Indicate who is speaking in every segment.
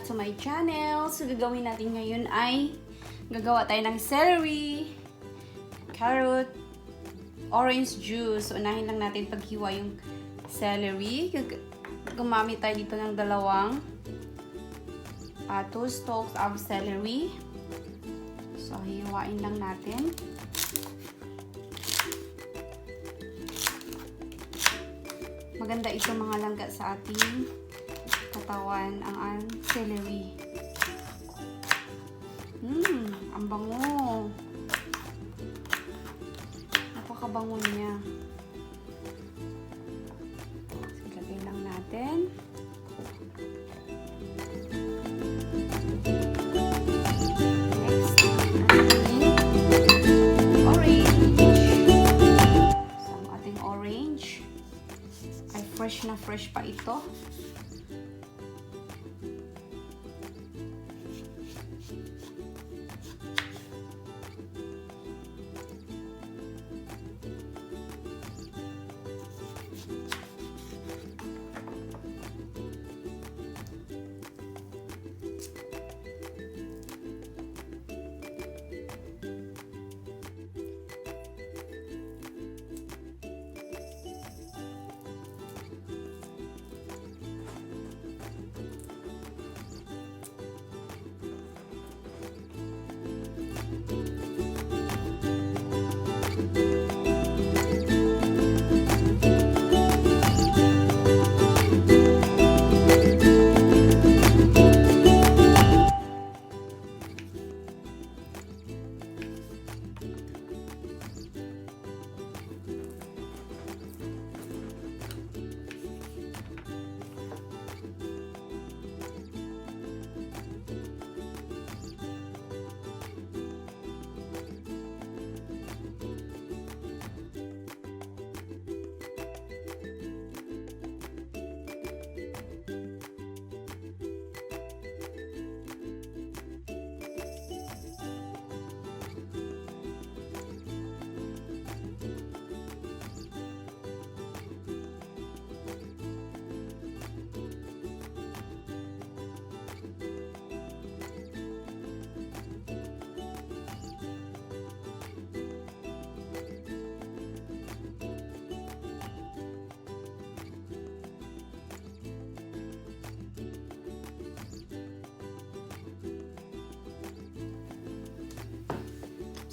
Speaker 1: back to my channel. So, gagawin natin ngayon ay gagawa tayo ng celery, carrot, orange juice. So, unahin lang natin paghiwa yung celery. Gumamit tayo dito ng dalawang 2 stalks of celery. So, hiwain lang natin. Maganda ito mga langga sa ating katawan, ang celery. Ang bango. Napakabango niya. So, ilagay lang natin. Next, orange. So, ang ating orange ay fresh na fresh pa ito.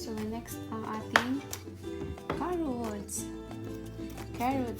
Speaker 1: So, next ang ating carrots. Carrot.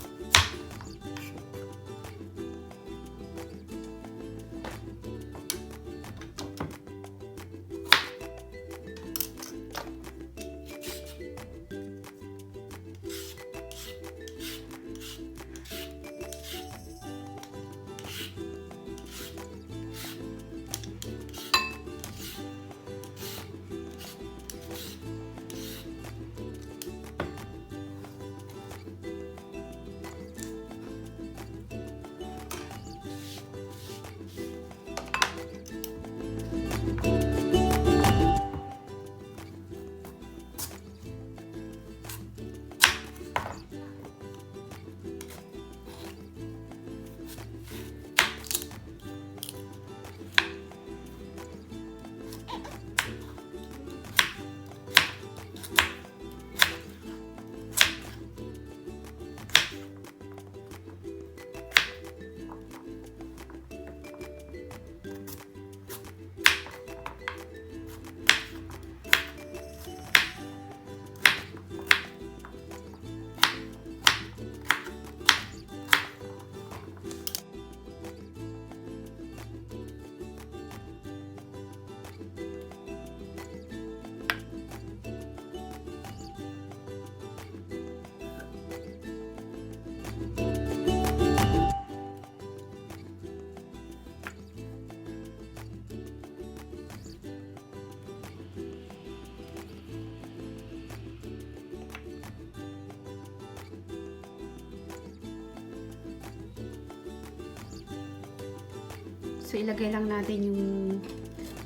Speaker 1: So, ilagay lang natin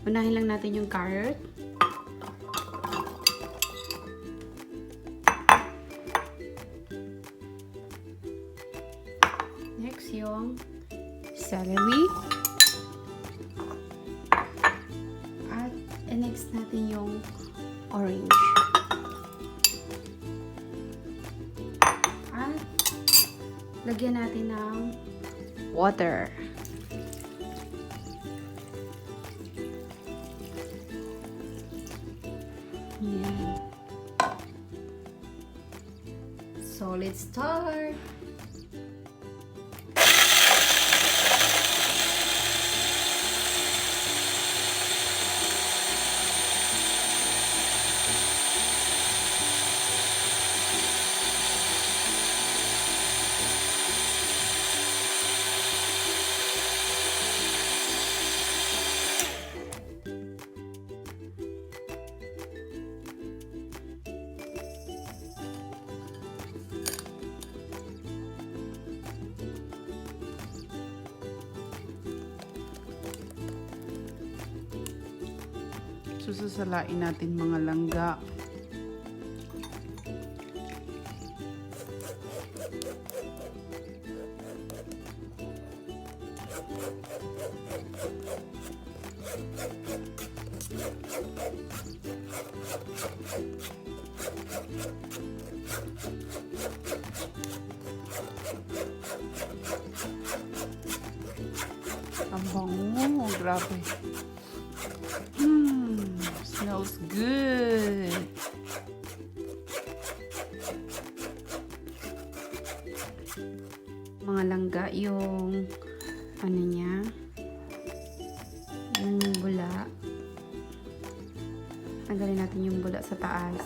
Speaker 1: unahin lang natin yung carrot. Next, yung celery. i-mix natin yung orange. At lagyan natin ng water. Yan. So, let's start.
Speaker 2: Susasalain natin mga langga. Ang bango, grabe. Smells good.
Speaker 1: Mga langga yung ano niya, yung bula. Tanggalin natin yung bula sa taas.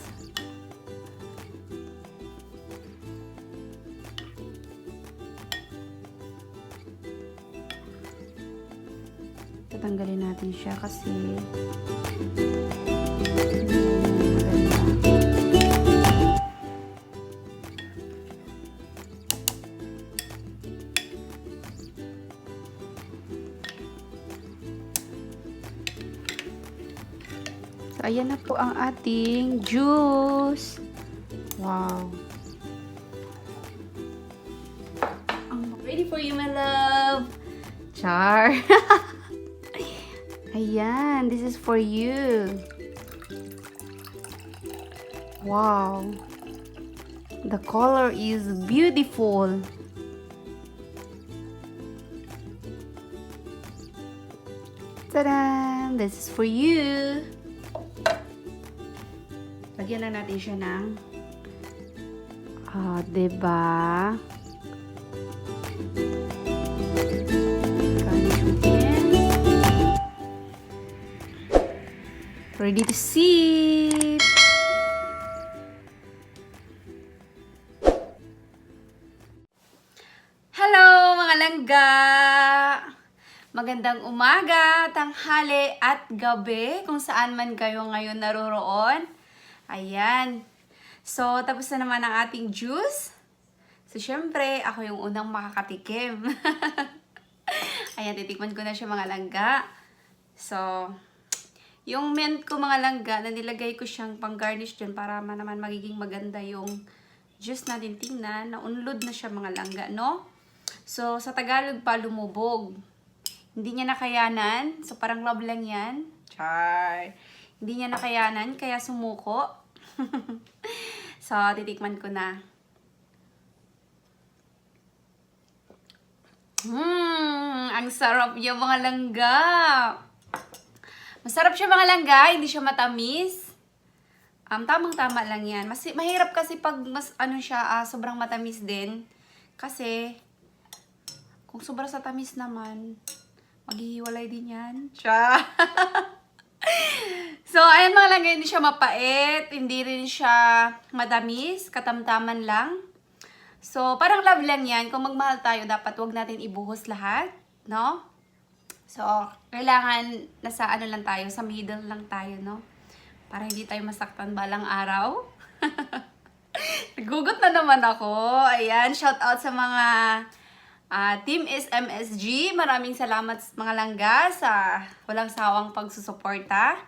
Speaker 1: Tatanggalin natin siya kasi so, ayan na po ang ating juice. Wow. I'm ready for you, my love. Char. Ayan, this is for you. Wow. The color is beautiful. Ta-da! This is for you. Lagyan na natin siya ng diba? Ready to sip. Hello mga langga! Magandang umaga, tanghali at gabi kung saan man kayo ngayon naroroon. Ayan. So, tapos na naman ang ating juice. So, syempre, ako yung unang makakatikim. Ayan, titikman ko na siya mga langga. So, yung mint ko mga langga, na nilagay ko siyang pang-garnish dyan para naman magiging maganda yung juice natin. Tingnan, naunlod na siya mga langga, no? So, sa Tagalog pa, lumubog. Hindi niya nakayanan. So, parang love lang yan. Char! Hindi niya nakayanan, kaya sumuko. So, titikman ko na. Ang sarap yung mga langga. Masarap siya mga langga, hindi siya matamis. Tamang-tama lang yan. Mahirap kasi pag sobrang matamis din. Kasi, kung sobra sa tamis naman, maghihiwalay din yan. Siya. So, ayan mga langga, hindi siya mapait, hindi rin siya matamis, katamtaman lang. So, parang love lang yan. Kung magmahal tayo, dapat wag natin ibuhos lahat, no? So, kailangan nasa lang tayo, sa middle lang tayo, no? Para hindi tayo masaktan balang araw. Nagugot na naman ako. Ayan, shout out sa mga Team SMSG. Maraming salamat mga langga sa walang sawang pagsusuporta.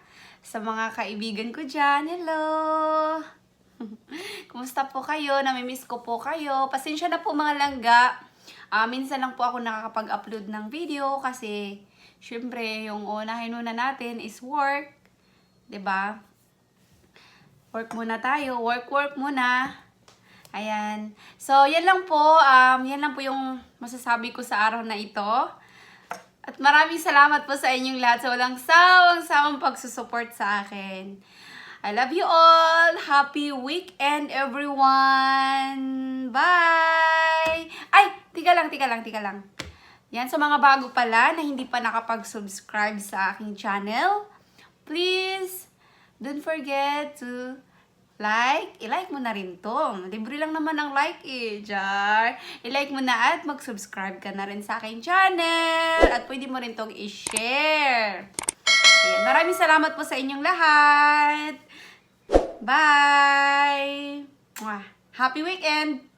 Speaker 1: Sa mga kaibigan ko dyan, hello! Kumusta po kayo? Namimiss ko po kayo. Pasensya na po mga langga. Minsan lang po ako nakakapag-upload ng video kasi syempre yung unahin muna natin is work. 'Diba? Work muna tayo. Work muna. Ayan. So, yan lang po. Yan lang po yung masasabi ko sa araw na ito. At maraming salamat po sa inyong lahat sa walang sawang pagsusupport sa akin. I love you all. Happy weekend, everyone. Bye! Ay, tika lang. Yan, sa mga bago pala na hindi pa nakapag-subscribe sa aking channel, please, don't forget to i-like mo na rin to. Libre lang naman ang like Jar. I-like mo na at mag-subscribe ka na rin sa aking channel. At pwede mo rin tong i-share. Ayan, maraming salamat po sa inyong lahat. Bye! Mwah. Happy weekend!